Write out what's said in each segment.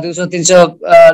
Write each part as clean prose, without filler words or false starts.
200-300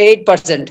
8%।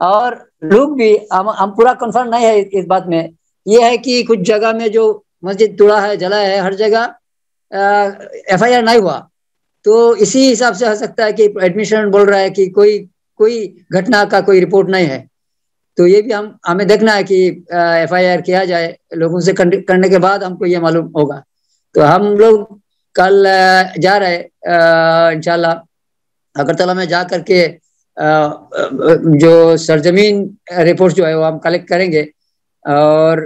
اور لوگ بھی ہم پورا کنفرم نہیں ہے اس بات میں. یہ ہے کہ کچھ جگہ میں جو مسجد توڑا ہے جلا ہے ہر جگہ FIR نہیں ہوا. تو اسی حساب سے ہو سکتا ہے کہ ایڈمنسٹریشن بول رہا ہے کہ کوئی گھٹنا کا کوئی رپورٹ نہیں ہے. تو یہ بھی ہمیں دیکھنا ہے کہ FIR کیا جائے لوگوں سے کرنے کے بعد ہم کو یہ معلوم ہوگا. تو ہم لوگ کل جا رہے انشاءاللہ اگرتلہ میں جا کر کے جو سرزمین رپورٹ جو ہے وہ ہم کلیکٹ کریں گے اور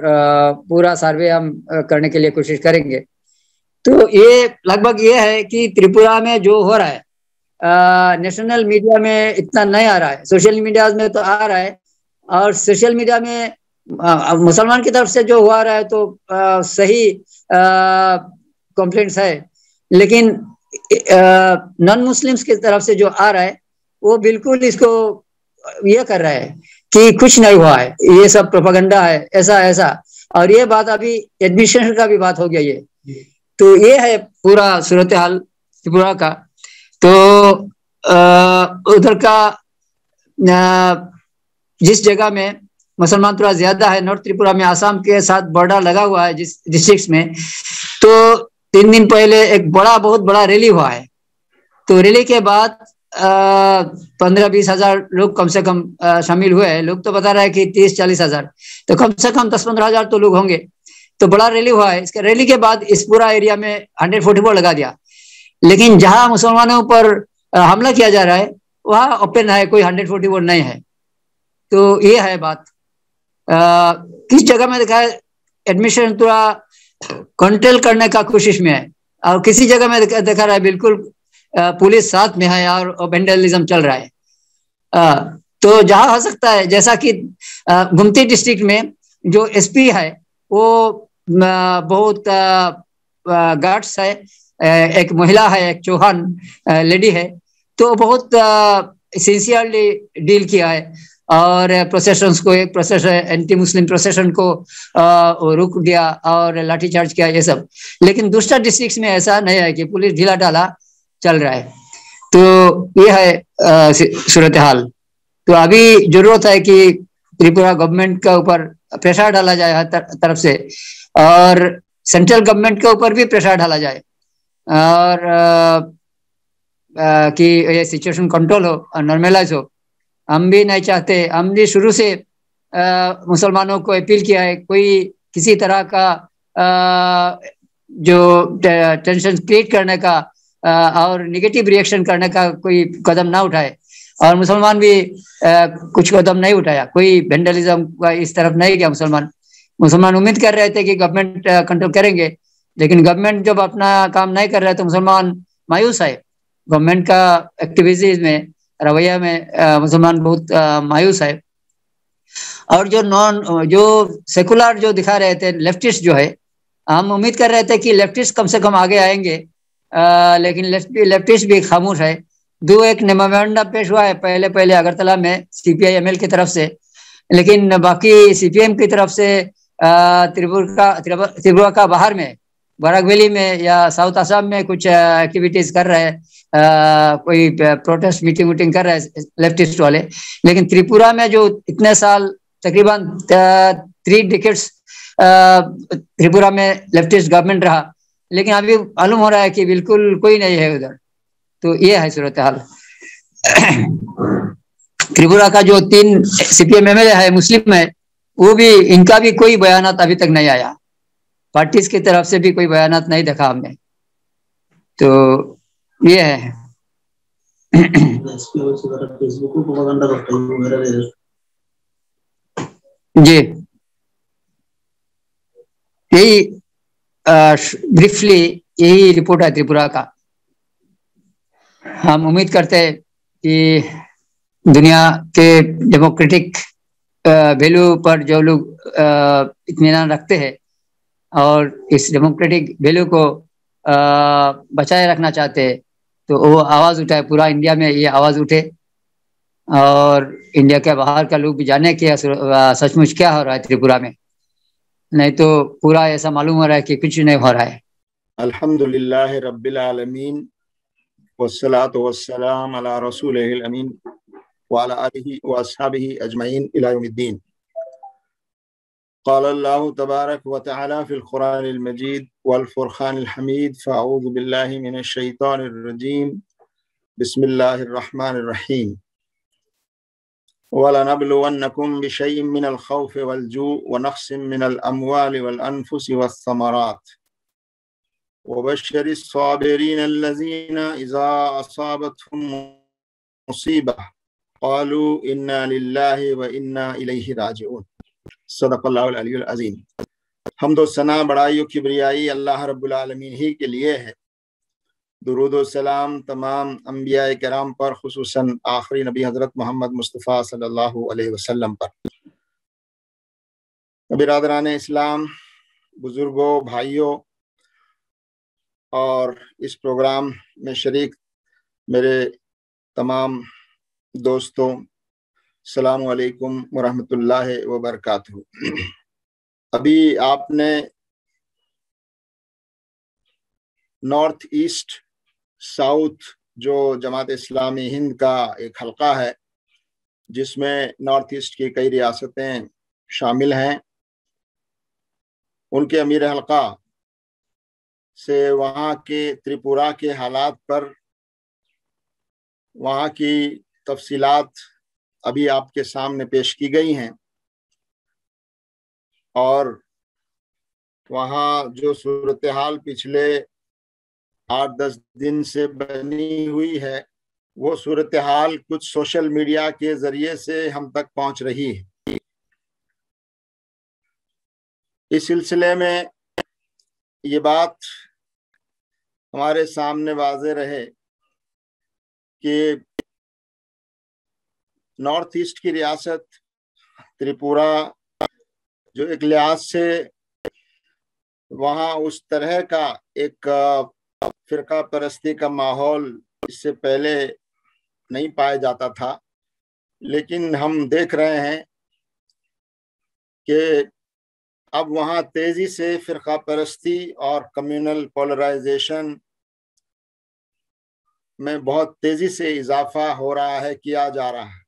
پورا سروے ہم کرنے کے لیے کوشش کریں گے. تو یہ لگ بھگ یہ ہے کہ تریپورہ میں جو ہو رہا ہے نیشنل میڈیا میں اتنا نہیں آ رہا ہے, سوشل میڈیا میں تو آ رہا ہے, اور سوشل میڈیا میں مسلمان کی طرف سے جو ہوا رہا ہے تو صحیح کمپلینٹس ہے, لیکن نان مسلمس کی طرف سے جو آ رہا ہے وہ بالکل اس کو یہ کر رہا ہے کہ کچھ نہیں ہوا ہے, یہ سب پروپیگنڈا ہے ایسا. اور یہ بات ابھی ایڈمنسٹریشن کا بھی بات ہو گیا یہ. تو یہ ہے پورا صورتحال تریپورہ کا. تو ادھر کا جس جگہ میں مسلمان تھوڑا زیادہ ہے نارتھ تریپورہ میں آسام کے ساتھ بارڈر لگا ہوا ہے جس ڈسٹرکٹس میں, تو 3 دن پہلے ایک بہت بڑا ریلی ہوا ہے. تو ریلی کے بعد 15-20 ہزار لوگ کم سے کم شامل ہوئے ہیں. لوگ تو بتا رہے ہیں کہ 30-40 ہزار, تو کم سے کم 10-15 ہزار تو لوگ ہوں گے. تو بڑا ریلی ہوا ہے. اس کے ریلی کے بعد اس پورا ایریا میں 144 لگا دیا. لیکن جہاں مسلمانوں پر حملہ کیا جا رہا ہے وہاں اوپن ہے, کوئی 144 نہیں ہے. تو یہ ہے بات. کس جگہ میں دیکھا ہے ایڈمنسٹریشن تھوڑا کنٹرول کرنے کا کوشش میں ہے, اور کسی جگہ میں دیکھا رہا ہے بالکل پولیس ساتھ میں ہے اور وینڈلزم چل رہا ہے. تو جہاں ہو سکتا ہے جیسا کہ گمتی ڈسٹرکٹ میں جو SP ہے وہ بہت گارڈس ہے, ایک مہیلا ہے, ایک چوہان لیڈی ہے, تو بہت سنسیئرلی ڈیل کیا ہے. اور پروسیشنز کو ایک پروسیشن اینٹی مسلم پروسیشن کو روک دیا اور لاٹھی چارج کیا, یہ سب. لیکن دوسرا ڈسٹرکٹ میں ایسا نہیں ہے کہ پولیس ڈھیلا ڈالا چل رہا ہے. تو یہ ہے صورتحال. تو ابھی ضرورت ہے کہ تریپورہ گورنمنٹ کے اوپر پریشر ڈالا جائے ہر طرف سے, اور سینٹرل گورنمنٹ کے اوپر بھی پریشر ڈالا جائے, اور کہ یہ سچویشن کنٹرول ہو اور نارملائز ہو. ہم بھی نہیں چاہتے, ہم بھی شروع سے مسلمانوں کو اپیل کیا ہے کوئی کسی طرح کا جو ٹینشن کریٹ کرنے کا اور نگیٹو ریئیکشن کرنے کا کوئی قدم نہ اٹھائے, اور مسلمان بھی کچھ قدم نہیں اٹھایا, کوئی وینڈلزم کا اس طرف نہیں گیا. مسلمان امید کر رہے تھے کہ گورنمنٹ کنٹرول کریں گے, لیکن گورنمنٹ جب اپنا کام نہیں کر رہے تو مسلمان مایوس ہے. گورنمنٹ کا ایکٹیویٹیز میں رویہ میں مسلمان بہت مایوس ہے. اور جو سیکولر جو دکھا رہے تھے لیفٹسٹ جو ہے, ہم امید کر رہے تھے کہ لیفٹسٹ کم سے کم آگے آئیں گے, لیکن لیفٹسٹ بھی خاموش ہے. ایک میمورنڈم پیش ہوا ہے پہلے اگرتلہ میں CPI ML کی طرف سے, لیکن باقی CPM کی طرف سے تریپورہ کا باہر میں براک ویلی میں یا ساؤتھ آسام میں کچھ ایکٹیویٹیز کر رہے ہیں, کوئی پروٹیسٹ میٹنگ کر رہے ہیں لیفٹسٹ والے. لیکن تریپورہ میں جو اتنے سال تقریباً 3 ڈیکیڈز تریپورہ میں لیفٹسٹ گورنمنٹ رہا, لیکن ابھی معلوم ہو رہا ہے کہ بالکل کوئی نہیں ہے ادھر. تو یہ ہے صورتحال. تریپورہ کا جو 3 CPM MLA ہے مسلم ہے, وہ بھی ان کا بھی کوئی بیانات ابھی تک نہیں آیا, پارٹیز کی طرف سے بھی کوئی بیانات نہیں دیکھا ہم نے. تو یہ ہے. جی یہی بریفلی یہی رپورٹ ہے تریپورہ کا. ہم امید کرتے ہیں کہ دنیا کے ڈیموکریٹک ویلو پر جو لوگ اطمینان رکھتے ہیں اور اس ڈیموکریٹک ویلو کو بچائے رکھنا چاہتے ہیں, تو وہ آواز اٹھائے, پورا انڈیا میں یہ آواز اٹھے, اور انڈیا کے باہر کا لوگ بھی جانے کہ سچ مچ کیا ہو رہا ہے تریپورہ میں. نہیں تو پورا ایسا معلوم ہو رہا ہے کہ کچھ نہیں ہو رہا ہے. الحمدللہ رب العالمین والصلاة والسلام علی رسولہ الامین وعلى آله وأصحابه أجمعين إلى يوم الدين. قال الله تبارك وتعالى في القرآن المجيد والفرقان الحميد فأعوذ بالله من الشيطان الرجيم بسم الله الرحمن الرحيم وَلَنَبْلُوَنَّكُمْ بِشَيْءٍ مِّنَ الْخَوْفِ وَالْجُوعِ وَنَقْصٍ مِّنَ الْأَمْوَالِ وَالْأَنفُسِ وَالثَّمَرَاتِ وَبَشِّرِ الصَّابِرِينَ الَّذِينَ إِذَا أَصَابَتْهُم مُّصِيبَةٌ قَالُوا إِنَّا لِلَّهِ وَإِنَّا إِلَيْهِ راجعون. صدق اللہ العلی العظیم. حمد و ثنا بڑائی و کبریائی اللہ رب العالمین ہی کے لیے ہے. درود و سلام تمام انبیاء کرام پر، خصوصاً آخری نبی حضرت محمد مصطفیٰ صلی اللہ علیہ وسلم پر. برادران اسلام، بزرگوں، بھائیوں اور اس پروگرام میں شریک میرے تمام دوستوں، السلام علیکم ورحمۃ اللہ وبرکاتہ. ابھی آپ نے نارتھ ایسٹ ساؤتھ جو جماعت اسلامی ہند کا ایک حلقہ ہے جس میں نارتھ ایسٹ کی کئی ریاستیں شامل ہیں، ان کے امیر حلقہ سے وہاں کے تریپورہ کے حالات پر وہاں کی تفصیلات ابھی آپ کے سامنے پیش کی گئی ہیں، اور وہاں جو صورتحال پچھلے 8-10 دن سے بنی ہوئی ہے، وہ صورتحال کچھ سوشل میڈیا کے ذریعے سے ہم تک پہنچ رہی ہے. اس سلسلے میں یہ بات ہمارے سامنے واضح رہے کہ نارتھ ایسٹ کی ریاست تریپورہ جو ایک لحاظ سے وہاں اس طرح کا ایک فرقہ پرستی کا ماحول اس سے پہلے نہیں پایا جاتا تھا، لیکن ہم دیکھ رہے ہیں کہ اب وہاں تیزی سے فرقہ پرستی اور کمیونل پولرائزیشن میں بہت تیزی سے اضافہ ہو رہا ہے، کیا جا رہا ہے.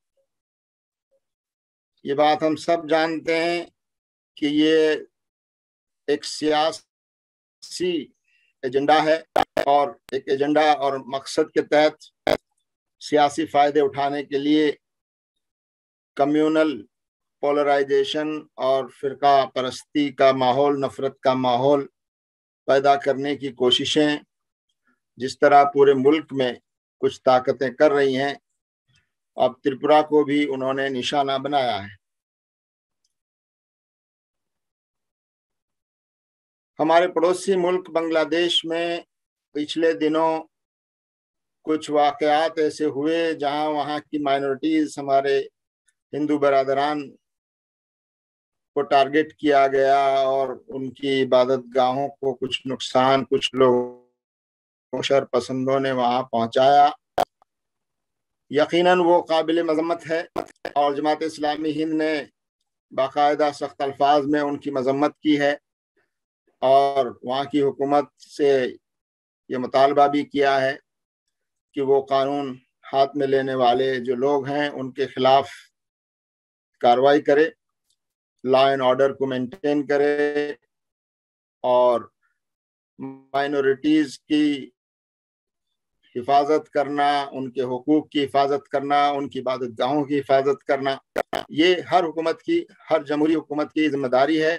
یہ بات ہم سب جانتے ہیں کہ یہ ایک سیاسی ایجنڈا ہے، اور ایک ایجنڈا اور مقصد کے تحت سیاسی فائدے اٹھانے کے لیے کمیونل پولرائزیشن اور فرقہ پرستی کا ماحول، نفرت کا ماحول پیدا کرنے کی کوششیں جس طرح پورے ملک میں کچھ طاقتیں کر رہی ہیں، اب تریپورہ کو بھی انہوں نے نشانہ بنایا ہے. ہمارے پڑوسی ملک بنگلہ دیش میں پچھلے دنوں کچھ واقعات ایسے ہوئے جہاں وہاں کی مائنورٹیز، ہمارے ہندو برادران کو ٹارگٹ کیا گیا اور ان کی عبادت گاہوں کو کچھ نقصان کچھ لوگ شر پسندوں نے وہاں پہنچایا. یقیناً وہ قابل مذمت ہے، اور جماعت اسلامی ہند نے باقاعدہ سخت الفاظ میں ان کی مذمت کی ہے، اور وہاں کی حکومت سے یہ مطالبہ بھی کیا ہے کہ وہ قانون ہاتھ میں لینے والے جو لوگ ہیں ان کے خلاف کارروائی کرے، لا اینڈ آرڈر کو مینٹین کرے، اور مائنورٹیز کی حفاظت کرنا، ان کے حقوق کی حفاظت کرنا، ان کی عبادت گاہوں کی حفاظت کرنا، یہ ہر حکومت کی، ہر جمہوری حکومت کی ذمہ داری ہے.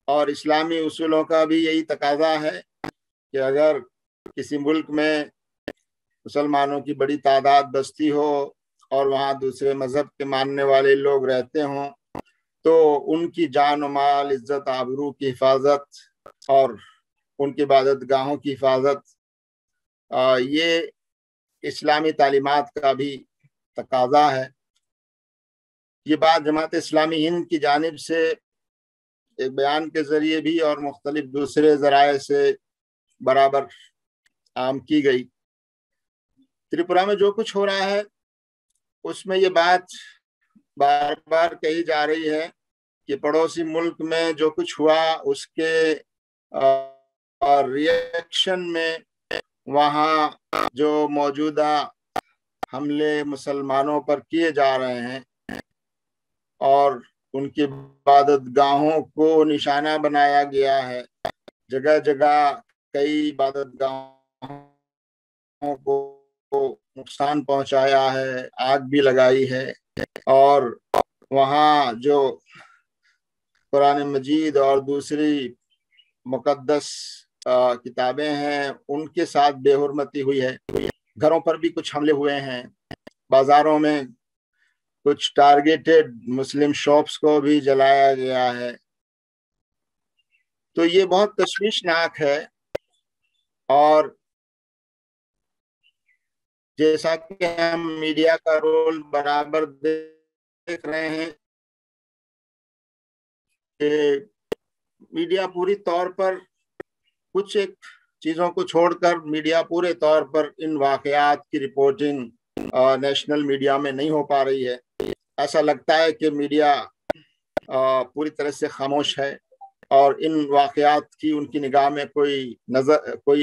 اور اسلامی اصولوں کا بھی یہی تقاضا ہے کہ اگر کسی ملک میں مسلمانوں کی بڑی تعداد بستی ہو اور وہاں دوسرے مذہب کے ماننے والے لوگ رہتے ہوں تو ان کی جان و مال، عزت آبرو کی حفاظت اور ان کی عبادت گاہوں کی حفاظت، یہ اسلامی تعلیمات کا بھی تقاضا ہے. یہ بات جماعت اسلامی ہند کی جانب سے ایک بیان کے ذریعے بھی اور مختلف دوسرے ذرائع سے برابر عام کی گئی. تریپورہ میں جو کچھ ہو رہا ہے اس میں یہ بات بار بار کہی جا رہی ہے کہ پڑوسی ملک میں جو کچھ ہوا اس کے ریئیکشن میں وہاں جو موجودہ حملے مسلمانوں پر کیے جا رہے ہیں اور ان کی عبادت گاہوں کو نشانہ بنایا گیا ہے. جگہ جگہ کئی عبادت گاہوں کو نقصان پہنچایا ہے، آگ بھی لگائی ہے، اور وہاں جو قرآن مجید اور دوسری مقدس کتابیں ہیں ان کے ساتھ بے حرمتی ہوئی ہے. گھروں پر بھی کچھ حملے ہوئے ہیں، بازاروں میں کچھ ٹارگیٹڈ مسلم شاپس کو بھی جلایا گیا ہے. تو یہ بہت تشویشناک ہے. اور جیسا کہ ہم میڈیا کا رول برابر دیکھ رہے ہیں کہ میڈیا پوری طور پر کچھ ایک چیزوں کو چھوڑ کر میڈیا پورے طور پر ان واقعات کی رپورٹنگ نیشنل میڈیا میں نہیں ہو پا رہی ہے. ایسا لگتا ہے کہ میڈیا پوری طرح سے خاموش ہے اور ان واقعات کی ان کی نگاہ میں کوئی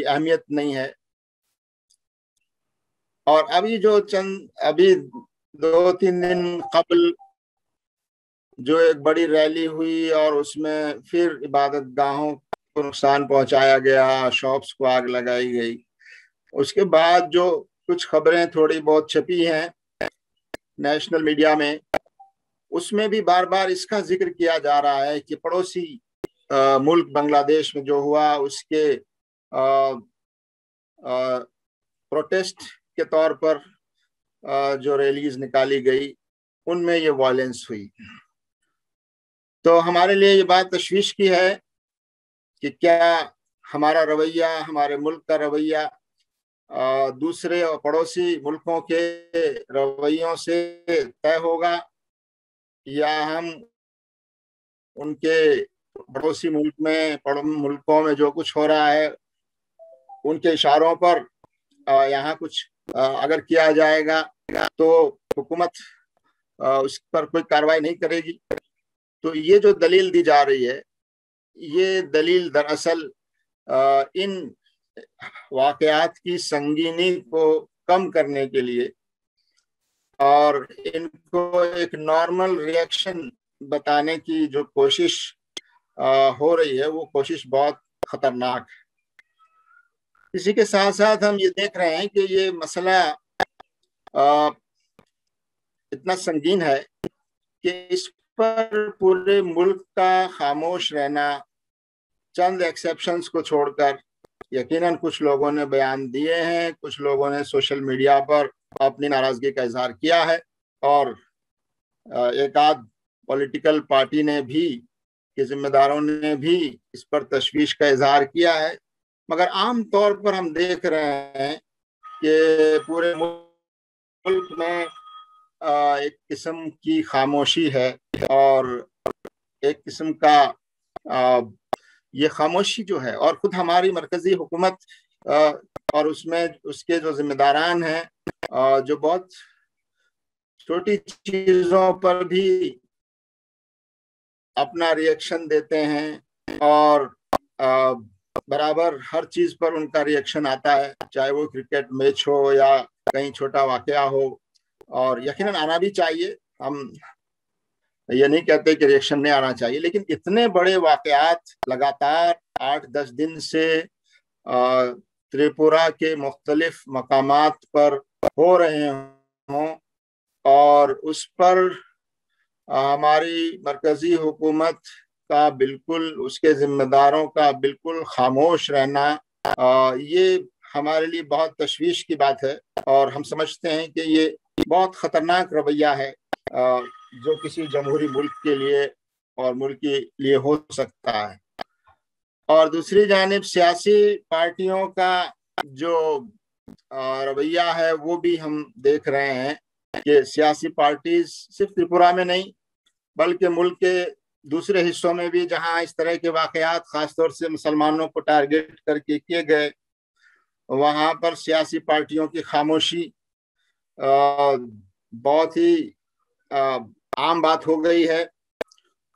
اہمیت نہیں ہے. اور ابھی 2-3 دن قبل جو ایک بڑی ریلی ہوئی اور اس میں پھر عبادت گاہوں کو نقصان پہنچایا گیا، شاپس کو آگ لگائی گئی. اس کے بعد جو کچھ خبریں تھوڑی بہت چھپی ہیں نیشنل میڈیا میں، اس میں بھی بار بار اس کا ذکر کیا جا رہا ہے کہ پڑوسی ملک بنگلہ دیش میں جو ہوا اس کے پروٹیسٹ کے طور پر جو ریلیز نکالی گئی ان میں یہ وائلنس ہوئی. تو ہمارے لیے یہ بات تشویش کی ہے کہ کیا ہمارا رویہ، ہمارے ملک کا رویہ دوسرے اور پڑوسی ملکوں کے رویوں سے طے ہوگا، یا ہم ان کے پڑوسی ملکوں میں جو کچھ ہو رہا ہے ان کے اشاروں پر یہاں کچھ اگر کیا جائے گا تو حکومت اس پر کوئی کارروائی نہیں کرے گی. تو یہ جو دلیل دی جا رہی ہے، یہ دلیل دراصل ان واقعات کی سنگینی کو کم کرنے کے لیے اور ان کو ایک نارمل ریئیکشن بتانے کی جو کوشش ہو رہی ہے، وہ کوشش بہت خطرناک ہے. اسی کے ساتھ ساتھ ہم یہ دیکھ رہے ہیں کہ یہ مسئلہ اتنا سنگین ہے کہ اس پر پورے ملک کا خاموش رہنا، چند ایکسیپشنز کو چھوڑ کر، یقیناً کچھ لوگوں نے بیان دیے ہیں، کچھ لوگوں نے سوشل میڈیا پر اپنی ناراضگی کا اظہار کیا ہے، اور ایک آدھ پولیٹیکل پارٹی نے بھی کہ ذمہ داروں نے بھی اس پر تشویش کا اظہار کیا ہے. مگر عام طور پر ہم دیکھ رہے ہیں کہ پورے ملک میں ایک قسم کی خاموشی ہے، اور ایک قسم کا یہ خاموشی جو ہے، اور خود ہماری مرکزی حکومت اور اس کے جو ذمہ داران ہیں جو بہت چھوٹی چیزوں پر بھی اپنا ریئیکشن دیتے ہیں، اور برابر ہر چیز پر ان کا ریئیکشن آتا ہے، چاہے وہ کرکٹ میچ ہو یا کہیں چھوٹا واقعہ ہو، اور یقیناً آنا بھی چاہیے. ہم یہ نہیں کہتے کہ ریئیکشن نہیں آنا چاہیے، لیکن اتنے بڑے واقعات لگاتار 8-10 دن سے تریپورہ کے مختلف مقامات پر ہو رہے ہوں، اور اس پر ہماری مرکزی حکومت کا بالکل، اس کے ذمہ داروں کا بالکل خاموش رہنا، یہ ہمارے لیے بہت تشویش کی بات ہے. اور ہم سمجھتے ہیں کہ یہ بہت خطرناک رویہ ہے جو کسی جمہوری ملک کے لیے اور ملک کے لیے ہو سکتا ہے. اور دوسری جانب سیاسی پارٹیوں کا جو رویہ ہے وہ بھی ہم دیکھ رہے ہیں کہ سیاسی پارٹیز صرف تریپورہ میں نہیں بلکہ ملک کے دوسرے حصوں میں بھی جہاں اس طرح کے واقعات خاص طور سے مسلمانوں کو ٹارگیٹ کر کے کیے گئے، وہاں پر سیاسی پارٹیوں کی خاموشی بہت ہی عام بات ہو گئی ہے.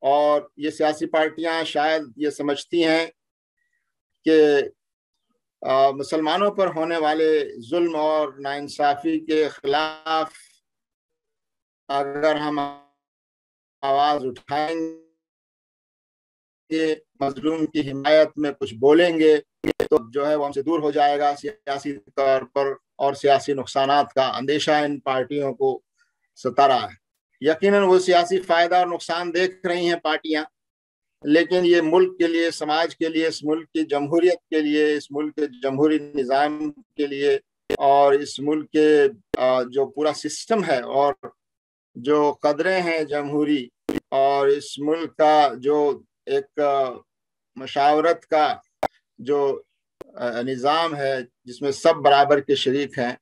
اور یہ سیاسی پارٹیاں شاید یہ سمجھتی ہیں کہ مسلمانوں پر ہونے والے ظلم اور ناانصافی کے خلاف اگر ہم آواز اٹھائیں گے، مظلوم کی حمایت میں کچھ بولیں گے، تو جو ہے وہ ہم سے دور ہو جائے گا سیاسی طور پر، اور سیاسی نقصانات کا اندیشہ ان پارٹیوں کو ستا رہا ہے۔ یقیناً وہ سیاسی فائدہ اور نقصان دیکھ رہی ہیں پارٹیاں، لیکن یہ ملک کے لیے، سماج کے لیے، اس ملک کی جمہوریت کے لیے، اس ملک کے جمہوری نظام کے لیے، اور اس ملک کے جو پورا سسٹم ہے اور جو قدریں ہیں جمہوری، اور اس ملک کا جو ایک مشاورت کا جو نظام ہے جس میں سب برابر کے شریک ہیں،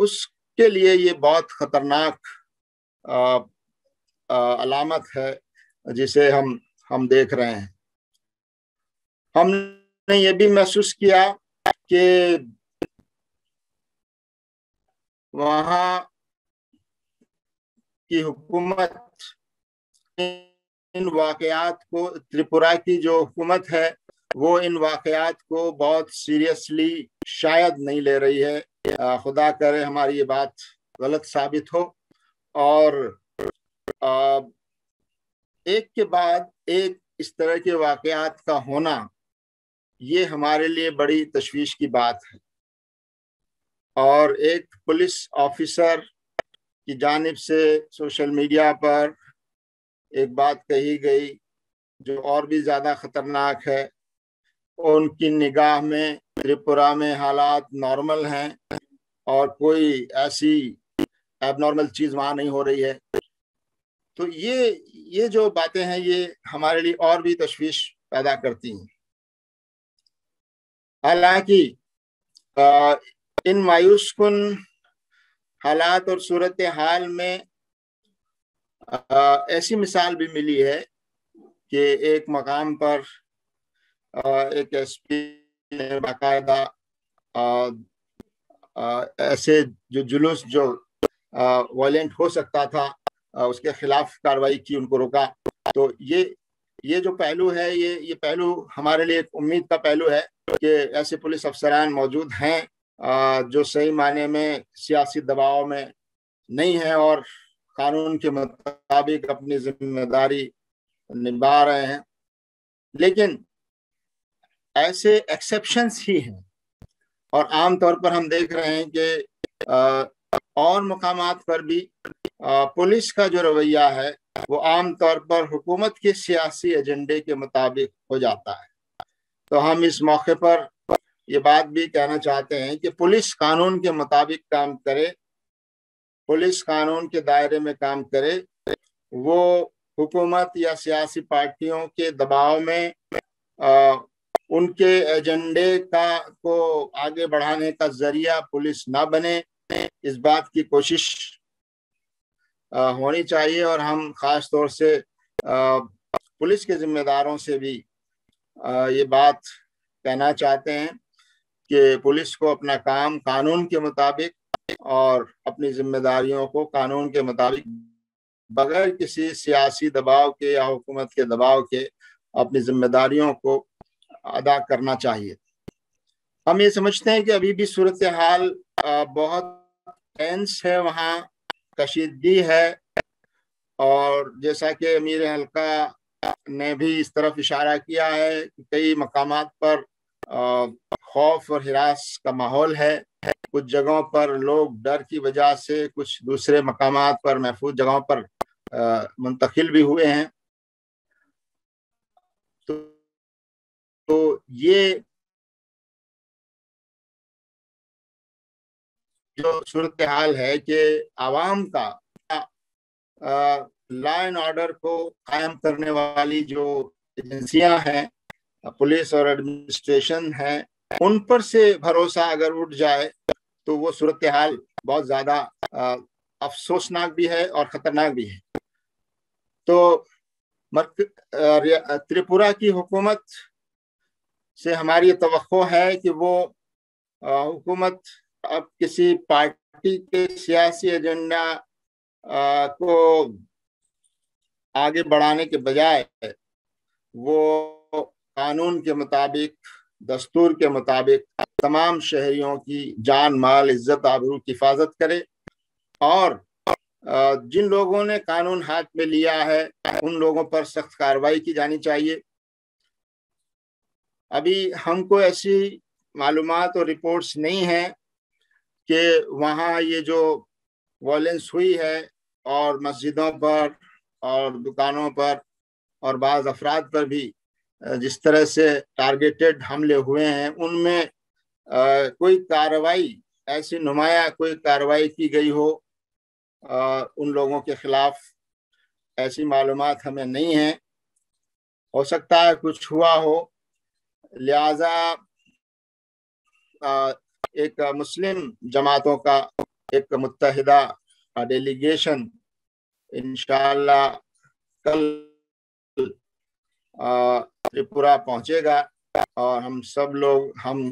اس کے لیے یہ بہت خطرناک علامت ہے جسے ہم دیکھ رہے ہیں۔ ہم نے یہ بھی محسوس کیا کہ وہاں کی حکومت ان واقعات کو، تریپورہ کی جو حکومت ہے وہ ان واقعات کو بہت سیریسلی شاید نہیں لے رہی ہے۔ خدا کرے ہماری یہ بات غلط ثابت ہو، اور ایک کے بعد ایک اس طرح کے واقعات کا ہونا یہ ہمارے لیے بڑی تشویش کی بات ہے۔ اور ایک پولیس آفیسر کی جانب سے سوشل میڈیا پر ایک بات کہی گئی جو اور بھی زیادہ خطرناک ہے۔ ان کی نگاہ میں تریپورہ میں حالات نارمل ہیں اور کوئی ایسی ایب نارمل چیز وہاں نہیں ہو رہی ہے۔ تو یہ جو باتیں ہیں یہ ہمارے لیے اور بھی تشویش پیدا کرتی ہیں۔ حالانکہ ان مایوس کن حالات اور صورتحال میں ایسی مثال بھی ملی ہے کہ ایک مقام پر ایک ایس پی نے باقاعدہ ایسے جو جلوس جو وائلنٹ ہو سکتا تھا اس کے خلاف کارروائی کی، ان کو روکا۔ تو یہ جو پہلو ہے یہ پہلو ہمارے لیے ایک امید کا پہلو ہے کہ ایسے پولیس افسران موجود ہیں جو صحیح معنی میں سیاسی دباؤ میں نہیں ہیں اور قانون کے مطابق اپنی ذمہ داری نبھا رہے ہیں۔ لیکن ایسے ایکسیپشنز ہی ہیں، اور عام طور پر ہم دیکھ رہے ہیں کہ اور مقامات پر بھی پولیس کا جو رویہ ہے وہ عام طور پر حکومت کے سیاسی ایجنڈے کے مطابق ہو جاتا ہے۔ تو ہم اس موقع پر یہ بات بھی کہنا چاہتے ہیں کہ پولیس قانون کے مطابق کام کرے، پولیس قانون کے دائرے میں کام کرے، وہ حکومت یا سیاسی پارٹیوں کے دباؤ میں ان کے ایجنڈے کو آگے بڑھانے کا ذریعہ پولیس نہ بنے، اس بات کی کوشش ہونی چاہیے۔ اور ہم خاص طور سے پولیس کے ذمہ داروں سے بھی یہ بات کہنا چاہتے ہیں کہ پولیس کو اپنا کام قانون کے مطابق اور اپنی ذمہ داریوں کو قانون کے مطابق بغیر کسی سیاسی دباؤ کے یا حکومت کے دباؤ کے اپنی ذمہ داریوں کو ادا کرنا چاہیے۔ ہم یہ سمجھتے ہیں کہ ابھی بھی صورتحال بہت ٹینس ہے، وہاں کشیدگی ہے، اور جیسا کہ امیر حلقہ نے بھی اس طرف اشارہ کیا ہے کہ کئی مقامات پر خوف اور ہراس کا ماحول ہے۔ کچھ جگہوں پر لوگ ڈر کی وجہ سے کچھ دوسرے مقامات پر محفوظ جگہوں پر منتقل بھی ہوئے ہیں۔ تو یہ جو صورتحال ہے کہ عوام کا لا اینڈ آرڈر کو قائم کرنے والی جو ایجنسیاں ہیں، پولیس اور ایڈمنسٹریشن ہیں، ان پر سے بھروسہ اگر اٹھ جائے تو وہ صورتحال بہت زیادہ افسوسناک بھی ہے اور خطرناک بھی ہے۔ تو تریپورہ کی حکومت سے ہماری یہ توقع ہے کہ وہ حکومت اب کسی پارٹی کے سیاسی ایجنڈا کو آگے بڑھانے کے بجائے وہ قانون کے مطابق دستور کے مطابق تمام شہریوں کی جان مال عزت آبرو کی حفاظت کرے، اور جن لوگوں نے قانون ہاتھ میں لیا ہے ان لوگوں پر سخت کارروائی کی جانی چاہیے۔ ابھی ہم کو ایسی معلومات اور رپورٹس نہیں ہیں کہ وہاں یہ جو وائلنس ہوئی ہے اور مسجدوں پر اور دکانوں پر اور بعض افراد پر بھی جس طرح سے ٹارگیٹڈ حملے ہوئے ہیں، ان میں کوئی کارروائی، ایسی نمایاں کوئی کارروائی کی گئی ہو ان لوگوں کے خلاف، ایسی معلومات ہمیں نہیں ہیں۔ ہو سکتا ہے کچھ ہوا ہو، لہذا ایک مسلم جماعتوں کا ایک متحدہ ڈیلیگیشن انشاءاللہ کل تریپورہ پہنچے گا، اور ہم سب لوگ، ہم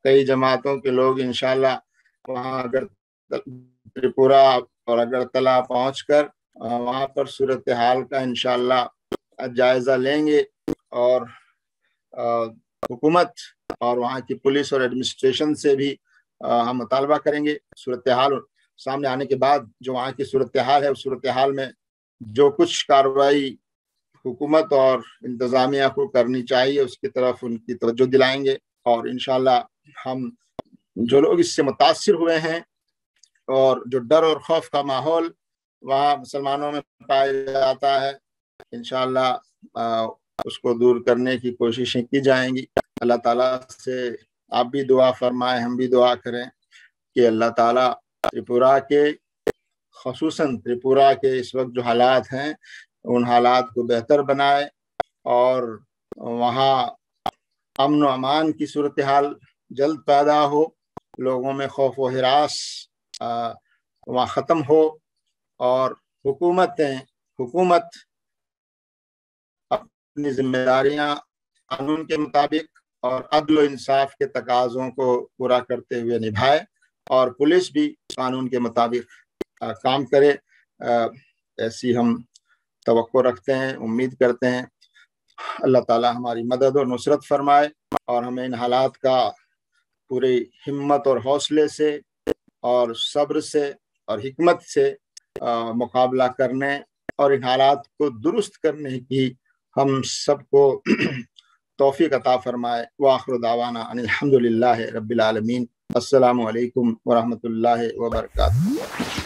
کئی جماعتوں کے لوگ انشاءاللہ وہاں اگر تریپورہ اور اگرتلہ پہنچ کر وہاں پر صورتحال کا انشاءاللہ جائزہ لیں گے، اور حکومت اور وہاں کی پولیس اور ایڈمنسٹریشن سے بھی ہم مطالبہ کریں گے۔ صورتحال سامنے آنے کے بعد جو وہاں کی صورتحال ہے، اس صورتحال میں جو کچھ کارروائی حکومت اور انتظامیہ کو کرنی چاہیے اس کی طرف ان کی توجہ دلائیں گے، اور انشاءاللہ ہم جو لوگ اس سے متاثر ہوئے ہیں اور جو ڈر اور خوف کا ماحول وہاں مسلمانوں میں پایا جاتا ہے، انشاءاللہ اس کو دور کرنے کی کوششیں کی جائیں گی۔ اللہ تعالیٰ سے آپ بھی دعا فرمائیں، ہم بھی دعا کریں کہ اللہ تعالیٰ تریپورہ کے، خصوصاً تریپورہ کے اس وقت جو حالات ہیں ان حالات کو بہتر بنائے، اور وہاں امن و امان کی صورتحال جلد پیدا ہو، لوگوں میں خوف و ہراس وہاں ختم ہو، اور حکومت اپنی ذمہ داریاں قانون کے مطابق اور عدل و انصاف کے تقاضوں کو پورا کرتے ہوئے نبھائے، اور پولیس بھی قانون کے مطابق کام کرے۔ ایسی ہم توقع رکھتے ہیں، امید کرتے ہیں۔ اللہ تعالیٰ ہماری مدد اور نصرت فرمائے، اور ہمیں ان حالات کا پوری ہمت اور حوصلے سے اور صبر سے اور حکمت سے مقابلہ کرنے اور ان حالات کو درست کرنے کی ہم سب کو توفیق عطا فرمائے۔ وآخر دعوانا ان الحمدللہ رب العالمین۔ السلام علیکم ورحمۃ اللہ وبرکاتہ۔